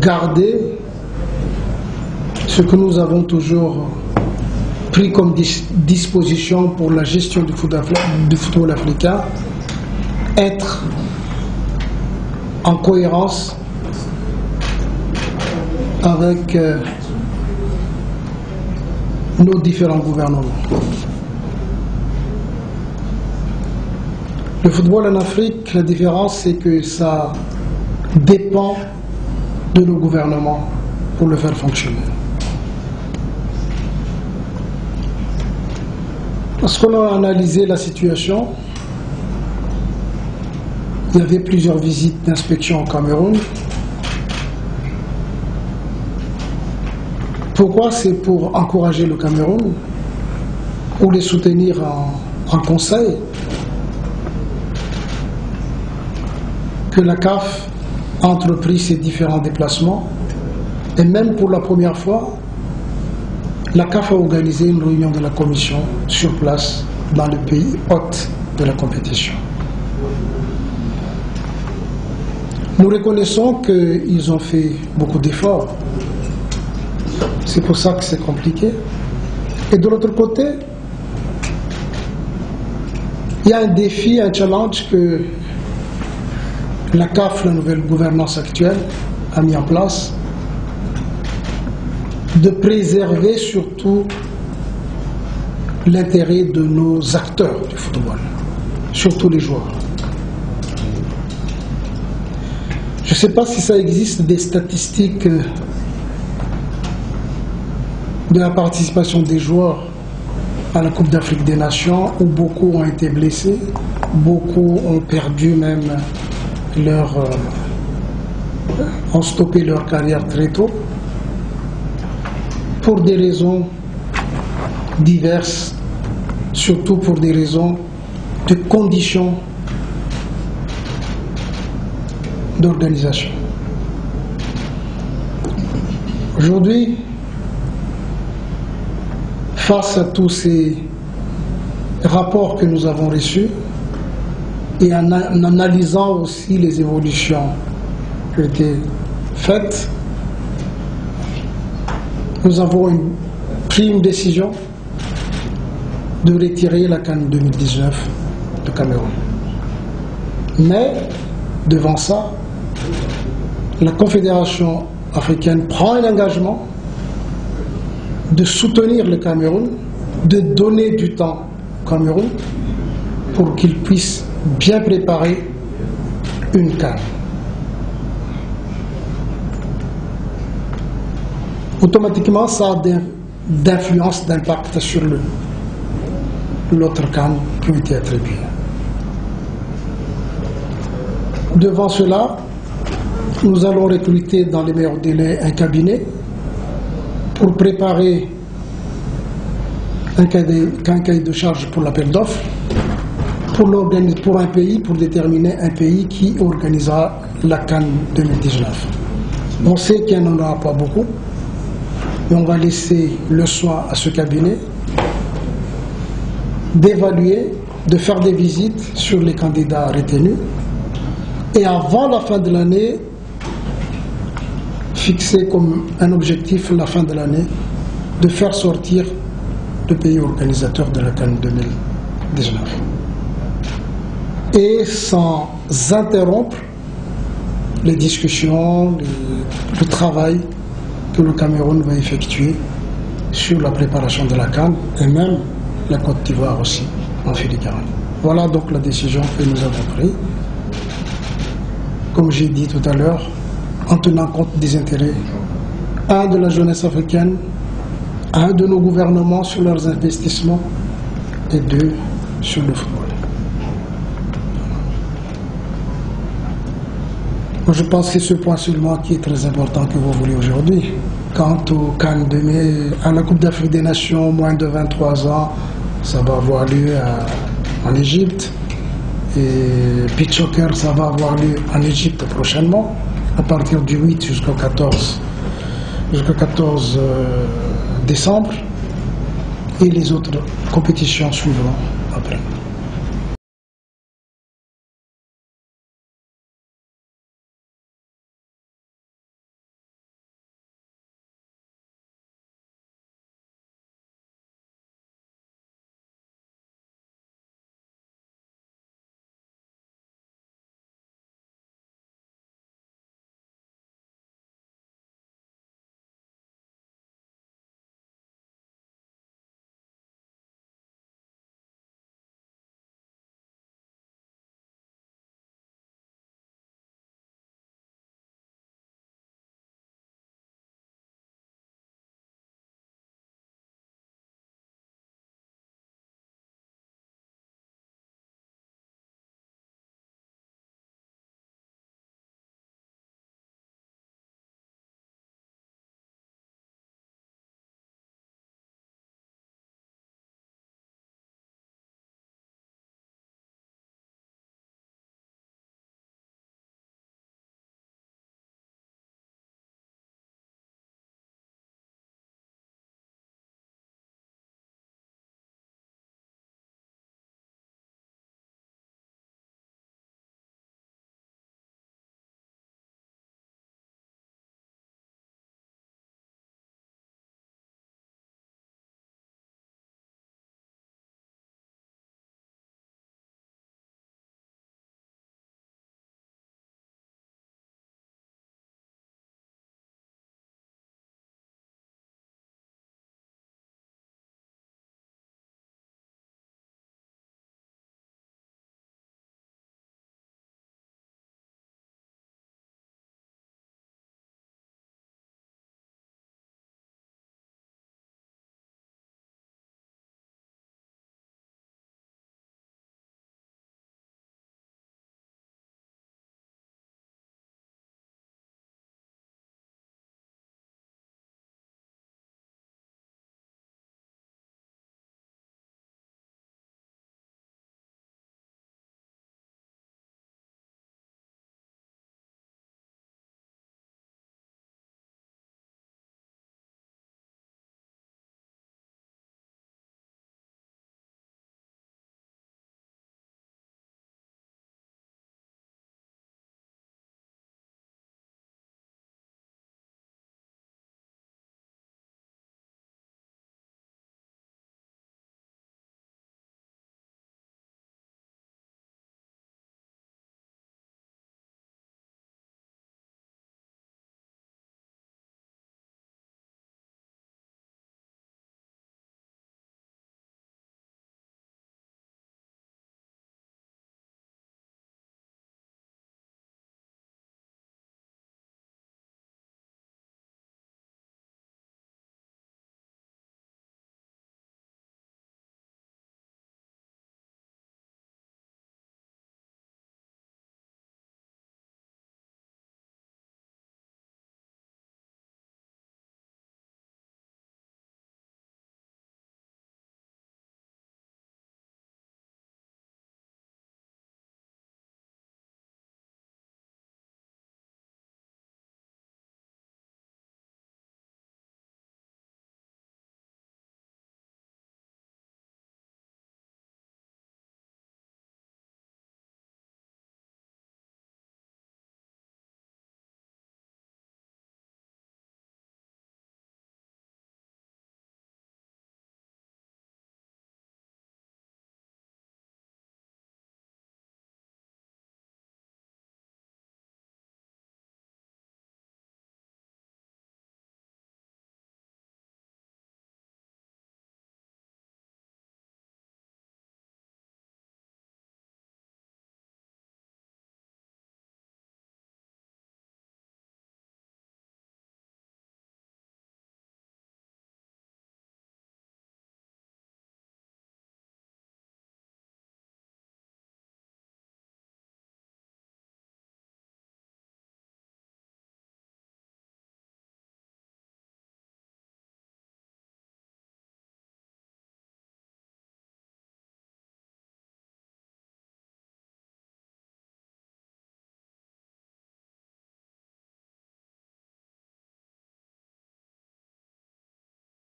garder ce que nous avons toujours pris comme disposition pour la gestion du football africain, être en cohérence avec nos différents gouvernements. Le football en Afrique, la différence, c'est que ça dépend de nos gouvernements pour le faire fonctionner. Lorsqu'on a analysé la situation, il y avait plusieurs visites d'inspection au Cameroun. Pourquoi? C'est pour encourager le Cameroun ou les soutenir en conseil que la CAF a entrepris ces différents déplacements. Et même pour la première fois, la CAF a organisé une réunion de la commission sur place dans le pays hôte de la compétition. Nous reconnaissons qu'ils ont fait beaucoup d'efforts. C'est pour ça que c'est compliqué. Et de l'autre côté, il y a un défi, un challenge que la CAF, la nouvelle gouvernance actuelle, a mis en place, de préserver surtout l'intérêt de nos acteurs du football, surtout les joueurs. Je ne sais pas si ça existe des statistiques de la participation des joueurs à la Coupe d'Afrique des Nations, où beaucoup ont été blessés, beaucoup ont perdu même ont stoppé leur carrière très tôt, pour des raisons diverses, surtout pour des raisons de conditions d'organisation. Aujourd'hui, face à tous ces rapports que nous avons reçus, et en analysant aussi les évolutions qui ont été faites, nous avons pris une décision de retirer la CAN 2019 de Cameroun. Mais, devant ça, la Confédération africaine prend un engagement de soutenir le Cameroun, de donner du temps au Cameroun pour qu'il puisse bien préparer une CAN. Automatiquement, ça a d'influence, d'impact sur l'autre CAN qui a été attribué. Devant cela, nous allons recruter dans les meilleurs délais un cabinet pour préparer un cahier de charge pour l'appel d'offres pour un pays, pour déterminer un pays qui organisera la CAN 2019. On sait qu'il n'y en aura pas beaucoup, mais on va laisser le soin à ce cabinet d'évaluer, de faire des visites sur les candidats retenus et avant la fin de l'année, fixer comme un objectif la fin de l'année de faire sortir le pays organisateur de la CAN 2019. Et sans interrompre les discussions, le travail que le Cameroun va effectuer sur la préparation de la CAN et même la Côte d'Ivoire aussi en filigrane. Voilà donc la décision que nous avons prise. Comme j'ai dit tout à l'heure, en tenant compte des intérêts, un, de la jeunesse africaine, un, de nos gouvernements sur leurs investissements, et deux, sur le football. Moi, je pense que c'est ce point seulement qui est très important que vous voulez aujourd'hui. Quant au CAN à la Coupe d'Afrique des Nations, moins de 23 ans, ça va avoir lieu en Égypte. Et Beach Soccer, ça va avoir lieu en Égypte prochainement, à partir du 8 jusqu'au 14 décembre. Et les autres compétitions suivront après.